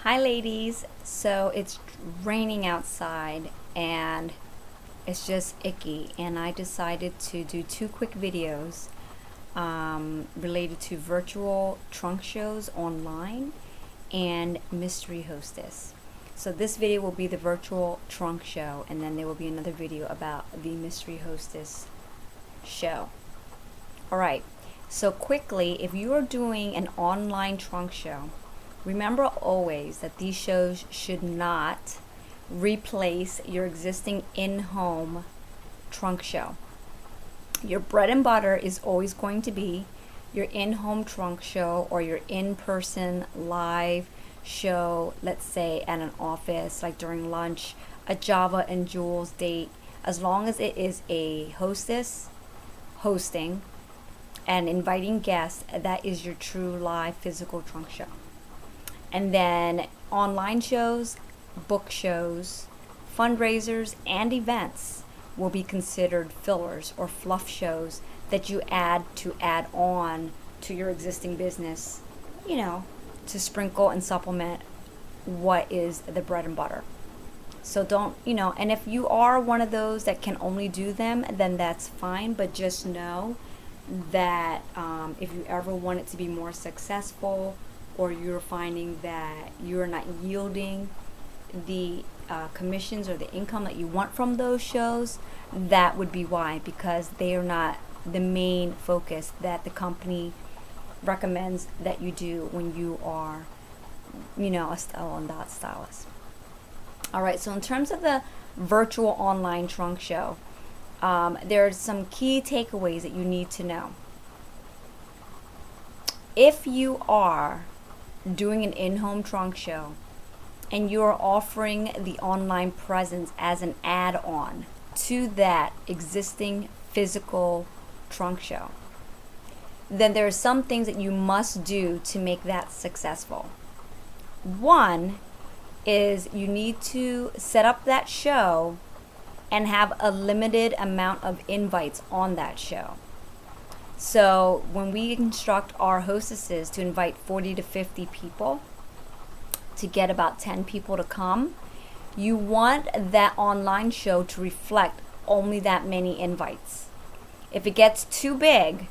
Hi ladies, so it's raining outside and it's just icky, and I decided to do two quick videos related to virtual trunk shows online and mystery hostess. So this video will be the virtual trunk show, and then there will be another video about the mystery hostess show. Alright, so quickly, if you are doing an online trunk show, remember always that these shows should not replace your existing in-home trunk show. Your bread and butter is always going to be your in-home trunk show or your in-person live show, let's say at an office, like during lunch, a Java and Jules date. As long as it is a hostess hosting and inviting guests, that is your true live physical trunk show. And then online shows, book shows, fundraisers, and events will be considered fillers or fluff shows that you add on to your existing business, to sprinkle and supplement what is the bread and butter. So don't, and if you are one of those that can only do them, then that's fine, but just know that if you ever want it to be more successful, or you're finding that you're not yielding the commissions or the income that you want from those shows, that would be why, because they are not the main focus that the company recommends that you do when you are, a style and dot stylist. All right, so in terms of the virtual online trunk show, there are some key takeaways that you need to know. If you are doing an in-home trunk show and you're offering the online presence as an add-on to that existing physical trunk show, then there are some things that you must do to make that successful. One is you need to set up that show and have a limited amount of invites on that show. So when we instruct our hostesses to invite 40 to 50 people to get about 10 people to come, you want that online show to reflect only that many invites. If it gets too big,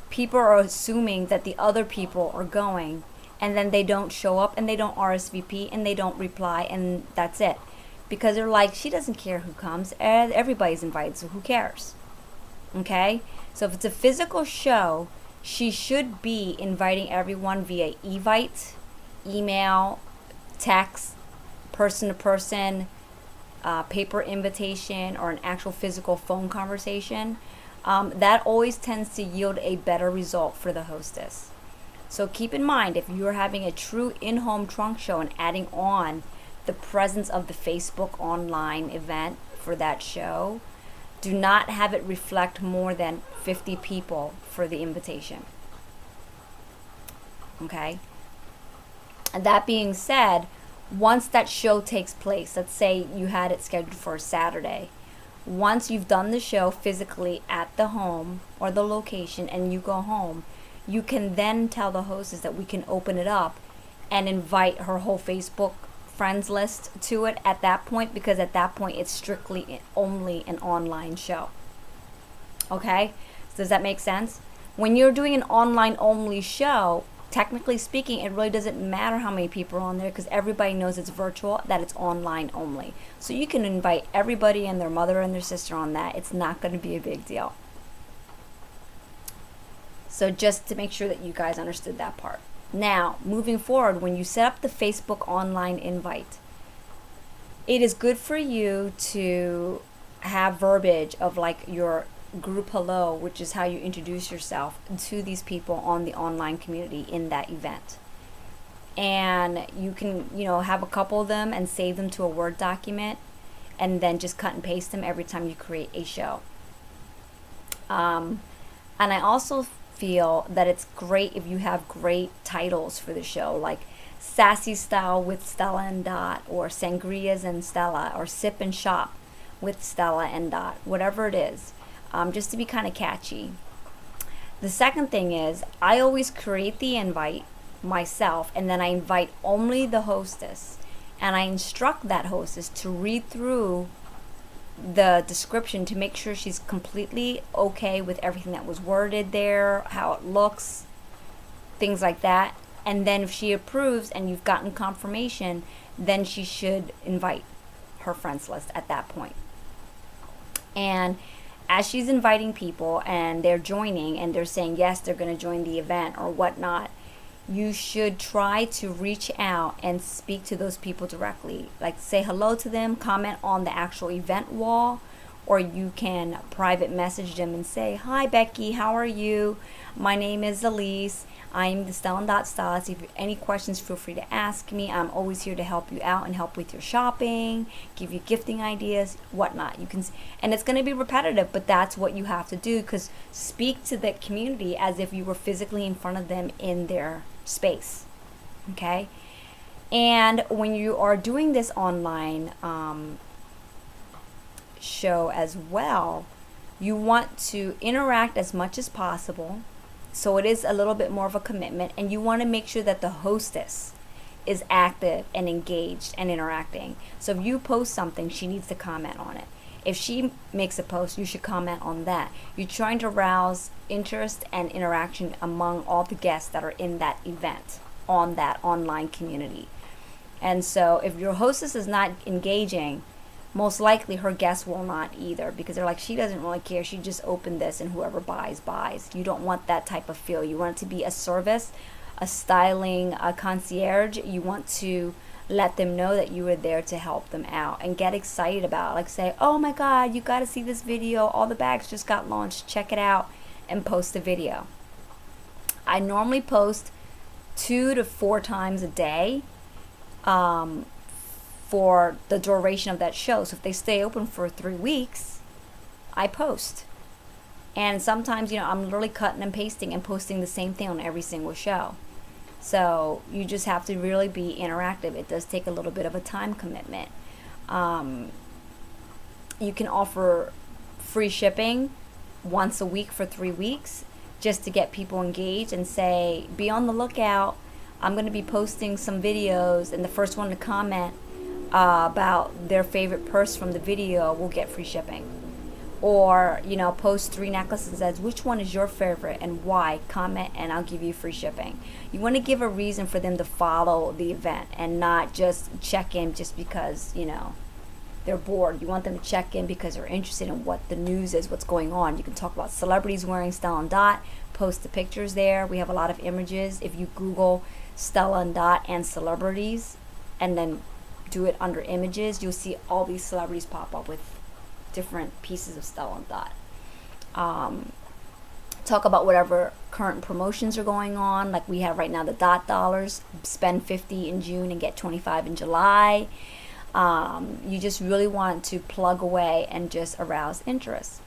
people are assuming that the other people are going, and then they don't show up and they don't RSVP and they don't reply, and that's it. Because they're like, she doesn't care who comes, everybody's invited, so who cares? Okay? So if it's a physical show, she should be inviting everyone via Evite, email, text, person-to-person, paper invitation, or an actual physical phone conversation. That always tends to yield a better result for the hostess. So keep in mind, if you are having a true in-home trunk show and adding on the presence of the Facebook online event for that show, do not have it reflect more than 50 people for the invitation. Okay? And that being said, once that show takes place, let's say you had it scheduled for a Saturday, once you've done the show physically at the home or the location and you go home, you can then tell the hostess that we can open it up and invite her whole Facebook friends list to it at that point, because at that point it's strictly only an online show. Okay? So does that make sense? When you're doing an online only show, technically speaking, it really doesn't matter how many people are on there, because everybody knows it's virtual, that it's online only. So you can invite everybody and their mother and their sister on that. It's not going to be a big deal. So just to make sure that you guys understood that part. Now, moving forward, when you set up the Facebook online invite, it is good for you to have verbiage of like your group hello, which is how you introduce yourself to these people on the online community in that event. And you can, have a couple of them and save them to a Word document, and then just cut and paste them every time you create a show. And I also feel that it's great if you have great titles for the show, like Sassy Style with Stella and Dot, or Sangrias and Stella, or Sip and Shop with Stella and Dot, whatever it is, just to be kind of catchy. The second thing is, I always create the invite myself, and then I invite only the hostess, and I instruct that hostess to read through the description to make sure she's completely okay with everything that was worded there, how it looks, things like that. And then if she approves and you've gotten confirmation, then she should invite her friends list at that point. And as she's inviting people and they're joining and they're saying yes, they're going to join the event or whatnot, you should try to reach out and speak to those people directly. Like, say hello to them, comment on the actual event wall, or you can private message them and say, "Hi Becky, how are you? My name is Elise. I'm the Stella & Dot stylist. If you have any questions, feel free to ask me. I'm always here to help you out and help with your shopping, give you gifting ideas, whatnot." You can, and it's going to be repetitive, but that's what you have to do, because speak to the community as if you were physically in front of them in their space. Okay? And when you are doing this online show as well, you want to interact as much as possible. So it is a little bit more of a commitment, and you want to make sure that the hostess is active and engaged and interacting. So if you post something, she needs to comment on it. If she makes a post, you should comment on that. You're trying to rouse interest and interaction among all the guests that are in that event on that online community. And so if your hostess is not engaging, most likely her guests will not either, because they're like, she doesn't really care, she just opened this and whoever buys. You don't want that type of feel. You want it to be a service, a styling, a concierge. You want to let them know that you are there to help them out and get excited about it. Like, say, "Oh my god, you got to see this video, all the bags just got launched, check it out," and post a video. I normally post 2 to 4 times a day for the duration of that show. So if they stay open for 3 weeks, I post. And sometimes, I'm literally cutting and pasting and posting the same thing on every single show. So you just have to really be interactive. It does take a little bit of a time commitment. You can offer free shipping once a week for 3 weeks, just to get people engaged, and say, be on the lookout. I'm going to be posting some videos, and the first one to comment about their favorite purse from the video will get free shipping. Or, post 3 necklaces and says, "Which one is your favorite and why? Comment and I'll give you free shipping." You want to give a reason for them to follow the event and not just check in just because, they're bored. You want them to check in because they're interested in what the news is, what's going on. You can talk about celebrities wearing Stella & Dot, post the pictures there. We have a lot of images. If you Google Stella & Dot and celebrities and then do it under images, you'll see all these celebrities pop up with different pieces of Stella & Dot. Talk about whatever current promotions are going on. Like we have right now the Dot Dollars, spend 50 in June and get 25 in July. You just really want to plug away and just arouse interest.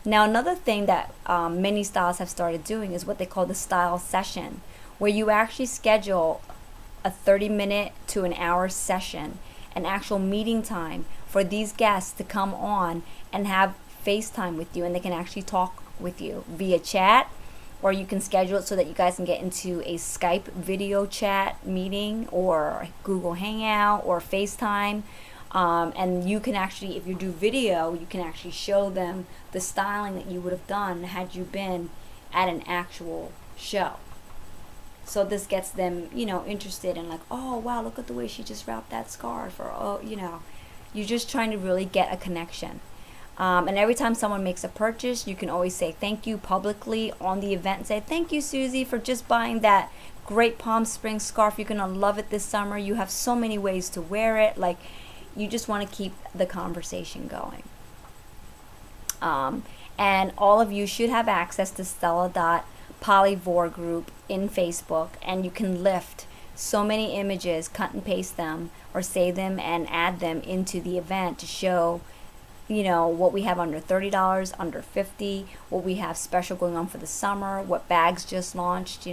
Now, another thing that many stylists have started doing is what they call the style session, where you actually schedule a 30-minute to an hour session, an actual meeting time for these guests to come on and have FaceTime with you, and they can actually talk with you via chat, or you can schedule it so that you guys can get into a Skype video chat meeting or Google Hangout or FaceTime. And you can actually, if you do video, you can actually show them the styling that you would have done had you been at an actual show. So this gets them, interested in like, "Oh wow, look at the way she just wrapped that scarf," or you're just trying to really get a connection. And every time someone makes a purchase, you can always say thank you publicly on the event and say, "Thank you, Susie, for just buying that great Palm Springs scarf. You're gonna love it this summer. You have so many ways to wear it." Like, you just want to keep the conversation going. And all of you should have access to Stella Dot Polyvore group in Facebook, and you can lift so many images, cut and paste them, or save them and add them into the event to show what we have under $30, under $50, what we have special going on for the summer, what bags just launched.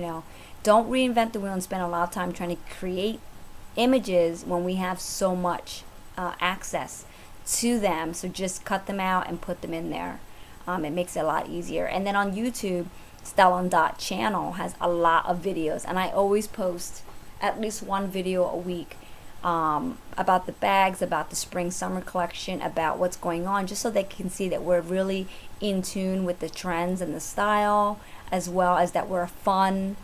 Don't reinvent the wheel and spend a lot of time trying to create images when we have so much access to them. So just cut them out and put them in there. It makes it a lot easier. And then on YouTube, Stellan Dot channel has a lot of videos, and I always post at least one video a week about the bags, about the spring summer collection, about what's going on, just so they can see that we're really in tune with the trends and the style, as well as that we're a fun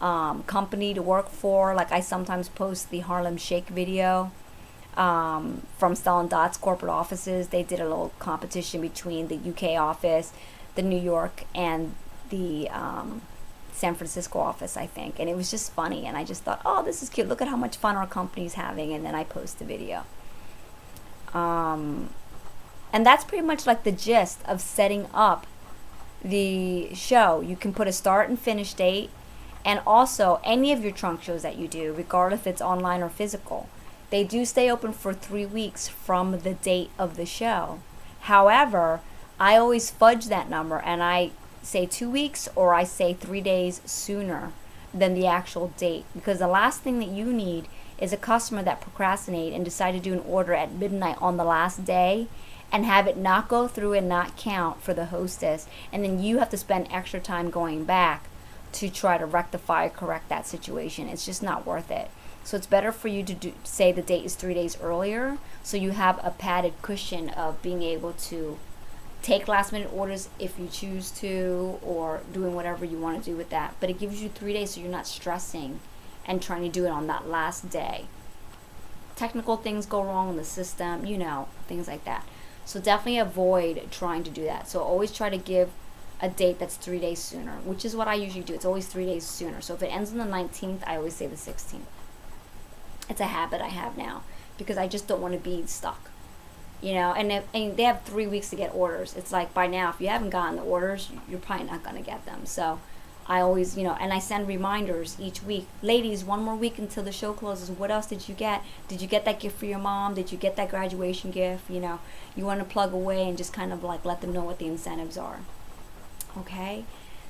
company to work for. Like I sometimes post the Harlem Shake video from Stellan Dot's corporate offices. They did a little competition between the UK office, the New York, and the San Francisco office, I think. And it was just funny, and I just thought, oh, this is cute, look at how much fun our company's having. And then I post the video, and that's pretty much like the gist of setting up the show. You can put a start and finish date, and also any of your trunk shows that you do, regardless if it's online or physical, they do stay open for 3 weeks from the date of the show. However, I always fudge that number, and I say 2 weeks, or I say 3 days sooner than the actual date, because the last thing that you need is a customer that procrastinate and decide to do an order at midnight on the last day and have it not go through and not count for the hostess, and then you have to spend extra time going back to try to rectify or correct that situation. It's just not worth it. So it's better for you to say the date is 3 days earlier, so you have a padded cushion of being able to take last minute orders if you choose to, or doing whatever you want to do with that. But it gives you 3 days, so you're not stressing and trying to do it on that last day. Technical things go wrong in the system, you know, things like that. So definitely avoid trying to do that. So always try to give a date that's 3 days sooner, which is what I usually do. It's always 3 days sooner. So if it ends on the 19th, I always say the 16th. It's a habit I have now, because I just don't want to be stuck. You know, and they have 3 weeks to get orders. It's like, by now, if you haven't gotten the orders, you're probably not going to get them. So I always, you know, and I send reminders each week. Ladies, 1 more week until the show closes. What else did you get? Did you get that gift for your mom? Did you get that graduation gift? You know, you want to plug away and just kind of like let them know what the incentives are. Okay?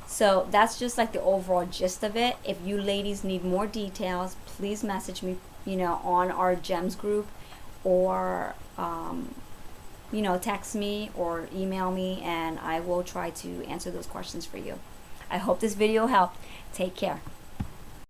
So that's just like the overall gist of it. If you ladies need more details, please message me, you know, on our GEMS group, or you know, text me or email me, and I will try to answer those questions for you. I hope this video helped. Take care.